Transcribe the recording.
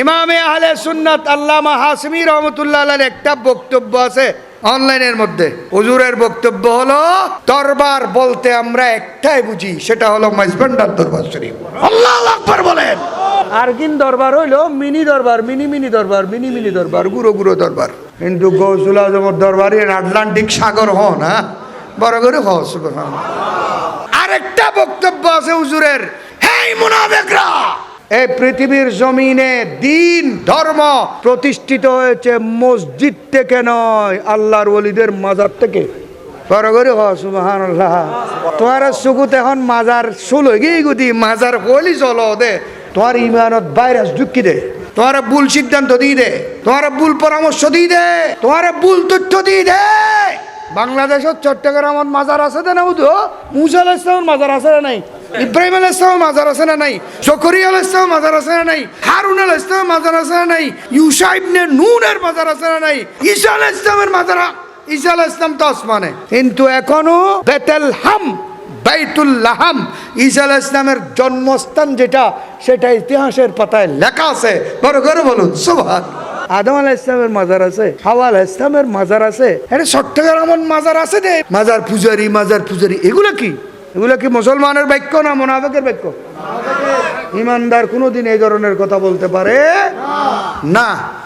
ইমামে আহলে সুন্নাত আল্লামা হাশমি রহমতুল্লাহ আলাইহির একটা বক্তব্য আছে অনলাইনের মধ্যে। হুজুরের বক্তব্য হলো, দরবার বলতে আমরা একটাই বুঝি, সেটা হলো মাইজভান্ডার দরবার শরীফ। আল্লাহু আকবার বলেন। আরকিন দরবার হইলো মিনি দরবার, মিনি দরবার, মিনি দরবার, গুরো দরবার। কিন্তু গৌসুল আজমের দরবারে আটলান্টিক সাগর হন, হ্যাঁ, বড় করে হও। সুবহানাল্লাহ। আরেকটা বক্তব্য আছে হুজুরের, হেই মুনাফিকরা, এই পৃথিবীর জমিনে দিন ধর্ম প্রতিষ্ঠিত হয়েছে মসজিদ থেকে নয়, আল্লাহর ওলিদের মাজার থেকে। বড় করে হও সুবহানাল্লাহ। তোমার সুকুত এখন মাজার শুল হয়ে গিয়ে গুদি মাজার হলি চল দে, তোমার ইমানত ভাইরাস ঢুকি দে, তোমার ভুল সিদ্ধান্ত দিয়ে দে, তোমার ভুল পরামর্শ দিয়ে দে, তোমার ভুল তথ্য দিয়ে দে। বাংলাদেশের চট্টগ্রামত মাজার আছে না উদো, মুসা আলাইহিস সালামের মাজার আছে না নাই, ইব্রাহিম আলাইহিস সালামের মাজার আছে না নাই, জকরিয়া আলাইহিস সালামের মাজার আছে না নাই, হারুন আলাইহিস সালামের মাজার আছে না নাই, ইউসা ইবনে নুনের মাজার আছে না নাই, ঈসা আলাইহিস সালামের মাজার, ঈসা আলাইহিস সালাম তো আসমানে, কিন্তু এখনো বেতেলহাম বাইতুল্লাহাম ঈসা আলাইহিস সালামের জন্মস্থান যেটা, সেটা ইতিহাসের পাতায় লেখা আছে। বড় করে বলুন সুবহানাল্লাহ। আদম আলাইহিস সালামের মাজার আছে, হাওয়া আলাইহিস সালামের মাজার আছে, আরে চট্টগ্রামের মাজার আছে দে। মাজার পূজারি এগুলো কি? এগুলো কি মুসলমানের বাক্য না মুনাফিকের বাক্য? ইমানদার কোনোদিন এই ধরনের কথা বলতে পারে না।